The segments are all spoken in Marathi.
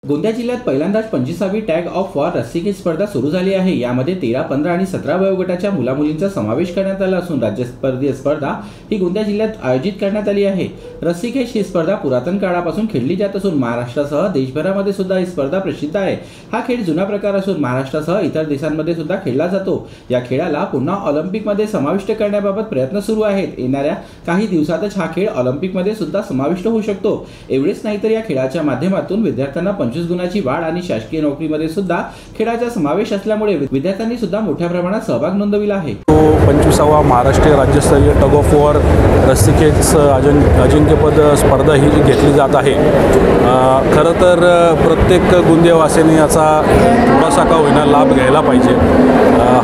गोंदिया जिल्ह्यात पहिल्यांदाच 25वी टॅग ऑफ वॉर रस्सीखेच स्पर्धा सुरू झाली आहे। यामध्ये 13, 15 आणि 17 वयोगटाच्या मुला-मुलींचा समावेश करण्यात आला असून राज्यस्तरीय स्पर्धा ही गोंदिया जिल्ह्यात आयोजित करण्यात आली आहे। रस्सीखेच ही स्पर्धा पुरातन काळापासून खेळली जात असून महाराष्ट्रासह देशभरामध्ये सुद्धा ही स्पर्धा प्रसिद्ध आहे। हा खेळ जुना प्रकार असून महाराष्ट्रासह इतर देशांमध्ये सुद्धा खेळला जातो। या खेळाला पुन्हा ऑलिम्पिकमध्ये समाविष्ट करण्याबाबत प्रयत्न सुरू आहेत। येणाऱ्या काही दिवसातच हा खेळ ऑलिम्पिकमध्ये सुद्धा समाविष्ट होऊ शकतो। एवढेच नाही तर या खेळाच्या माध्यमातून विद्यार्थ्यांना 25 गुणाची वाढ आणि शासकीय नोकरीमध्ये सुद्धा खेळाचा समावेश असल्यामुळे विद्यार्थ्यांनी सुद्धा मोठ्या प्रमाणात सहभाग नोंदविला आहे। 25वा महाराष्ट्रीय राज्यस्तरीय टग ऑफ वॉर रस्सीखेच अजिंक्यपद स्पर्धा ही घेतली जात आहे। खरं तर प्रत्येक गोंदियावासियांनी याचा थोडासा का होईना लाभ घ्यायला पाहिजे।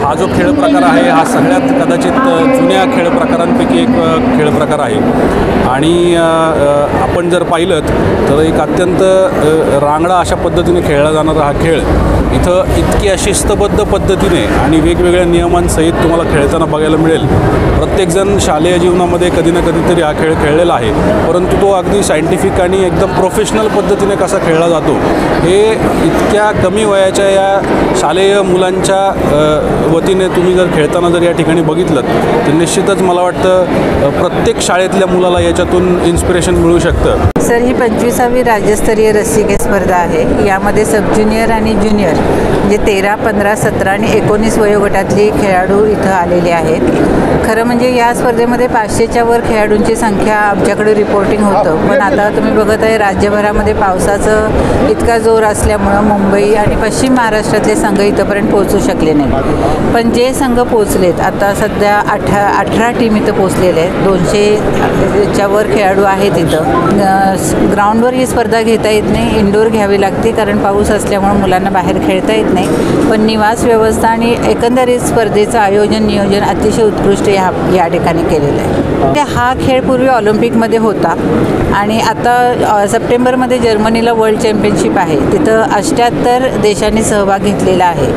हा जो खेळ प्रकार आहे हा सगळ्यात कदाचित जुन्या खेळ प्रकारांपैकी एक खेळ प्रकार आहे आणि आपण जर पाहिलं तर एक अत्यंत रांगडा अशा पद्धतीने खेळला जाणारा हा खेळ इथं इतक्या शिस्तबद्ध पद्धतीने आणि वेगवेगळ्या नियमांसहित तुम्हाला खेळताना बघायला मिळेल। प्रत्येकजण शालेय जीवनामध्ये कधी ना कधीतरी हा खेळ खेळलेला आहे, परंतु तो अगदी सायंटिफिक आणि एकदम प्रोफेशनल पद्धतीने कसा खेळला जातो हे इतक्या कमी वयाच्या या शालेय मुलांच्या वतीने तुम्ही जर खेळताना जर या ठिकाणी बघितलं तर निश्चितच मला वाटतं प्रत्येक शाळेतल्या मुलाला याच्यातून इन्स्पिरेशन मिळू शकतं। सर, ही 25वी राज्यस्तरीय रस्सीखेच स्पर्धा आहे। यामध्ये सब ज्युनियर आणि ज्युनियर म्हणजे 13, 15, 17 आणि 19 वयोगटातले खेळाडू इथं आलेले आहेत। खरं म्हणजे या स्पर्धेमध्ये 500च्या वर खेळाडूंची संख्या आमच्याकडे रिपोर्टिंग होतं, पण आता तुम्ही बघत आहे राज्यभरामध्ये पावसाचं इतका जोर असल्यामुळं मुंबई आणि पश्चिम महाराष्ट्रातले संघ इथंपर्यंत पोहोचू शकले नाही। पण जे संघ पोहोचलेत आता सध्या 18 टीम इथं पोहोचलेले आहेत। 200च्या वर खेळाडू आहेत इथं। ग्राउंडवर ही स्पर्धा घेता येत नाही, इंडोर घ्यावी लागते कारण पाऊस असल्यामुळे मुलांना बाहेर खेळता येत नाही। पण निवास व्यवस्था आणि एकंदरीत स्पर्धेचं आयोजन नियोजन अतिशय उत्कृष्ट या ठिकाणी केलेलं आहे। हा खेळ पूर्वी ऑलिम्पिकमध्ये होता आणि आता सप्टेंबरमध्ये जर्मनीला वर्ल्ड चॅम्पियनशिप आहे, तिथं 78 देशांनी सहभाग घेतलेला आहे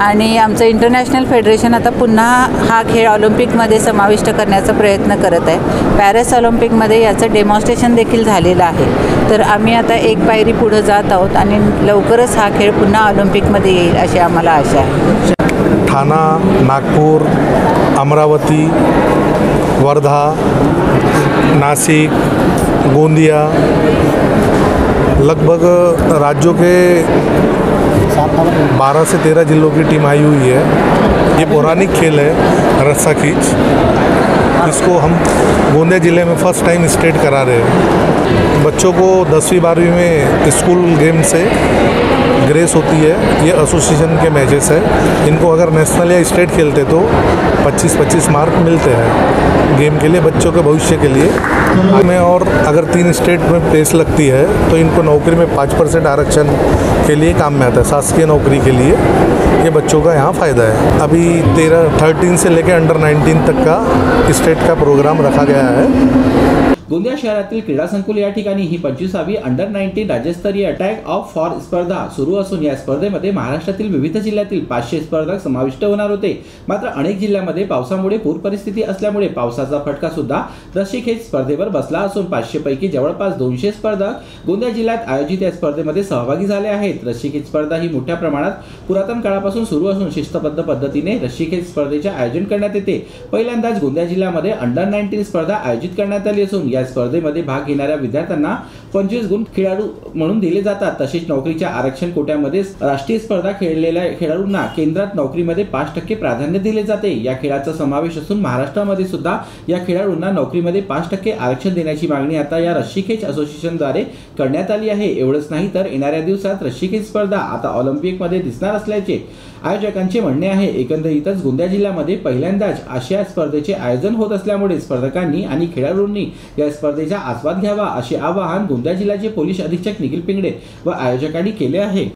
आणि आमचं इंटरनॅशनल फेडरेशन आता पुन्हा हा खेळ ऑलिम्पिकमध्ये समाविष्ट करण्याचा प्रयत्न करत आहे। पॅरिस ऑलिम्पिकमध्ये याचं डेमॉन्स्ट्रेशन देखील झालेलं आहे, तर आम्ही आता एक पायरी पुढे जात आहोत आणि लवकरच हा खेळ पुन्हा ऑलिम्पिकमध्ये येईल अशी आम्हाला आशा आहे। ठाणा, नागपूर, अमरावती, वर्धा, नासिक, गोंदिया लगभग राज्यों के 12 से 13 जिलों की टीम आई हुई है। ये पौराणिक खेल है रस्सा खींच, इसको हम गोंदिया ज़िले में फर्स्ट टाइम स्टेट करा रहे हैं। बच्चों को 10वीं 12वीं में स्कूल गेम से ग्रेस होती है। ये एसोसिएशन के मैचेस है, इनको अगर नेशनल या स्टेट खेलते तो 25-25 मार्क मिलते हैं गेम के लिए, बच्चों के भविष्य के लिए में। और अगर 3 स्टेट में प्लेस लगती है तो इनको नौकरी में 5% आरक्षण के लिए काम में आता है। शासकीय नौकरी के लिए ये बच्चों का यहाँ फ़ायदा है। अभी 13 से लेकर अंडर 19 तक का स्टेट का प्रोग्राम रखा गया है। गोंदिया शहरातील क्रीडा संकुल या ठिकाणी ही 25वी अंडर 19 राज्यस्तरीय टॅग ऑफ वॉर स्पर्धा सुरू असून या स्पर्धेमध्ये महाराष्ट्रातील विविध जिल्ह्यातील 500 स्पर्धक समाविष्ट होणार होते। मात्र अनेक जिल्ह्यांमध्ये पावसामुळे पूर परिस्थिती असल्यामुळे पावसाचा फटका सुद्धा रस्सीखेच स्पर्धेवर बसला असून 500 पैकी जवळपास 200 स्पर्धक गोंदिया जिल्ह्यात आयोजित या स्पर्धेमध्ये सहभागी झाले आहेत। रस्सीखेच स्पर्धा ही मोठ्या प्रमाणात पुरातन काळापासून सुरू असून शिस्तबद्ध पद्धतीने रस्सीखेच स्पर्धेचे आयोजन करण्यात येते। पहिल्यांदाच गोंदिया जिल्ह्यामध्ये अंडर 19 स्पर्धा आयोजित करण्यात आली असून या स्पर्धेमध्ये भाग घेणाऱ्या विद्यार्थ्यांना 25 गुण खेळाडू म्हणून दिले जातात। तसेच नोकरीच्या आरक्षण कोट्यामध्ये राष्ट्रीय स्पर्धा खेळलेल्या खेळाडूंना केंद्रात नोकरीमध्ये 5% प्राधान्य दिले जाते। या खेळाचा समावेश असून महाराष्ट्रामध्ये सुद्धा या खेळाडूंना नोकरीमध्ये 5% आरक्षण देण्याची मागणी आता या रस्सीखेच असोसिएशनद्वारे करण्यात आली आहे। एवढंच नाही तर येणाऱ्या दिवसात रस्सीखेच स्पर्धा आता ऑलिम्पिकमध्ये दिसणार असल्याचे आयोजकांचे म्हणणे आहे। एकंदरीतच गोंदिया जिल्ह्यामध्ये पहिल्यांदाच अशा स्पर्धेचे आयोजन होत असल्यामुळे स्पर्धकांनी आणि खेळाडूंनी या स्पर्धेचा आस्वाद घ्यावा असे आवाहन गोंदिया जिल्ह्याचे पोलीस अधीक्षक निखिल पिंगडे व आयोजकांनी केले आहे।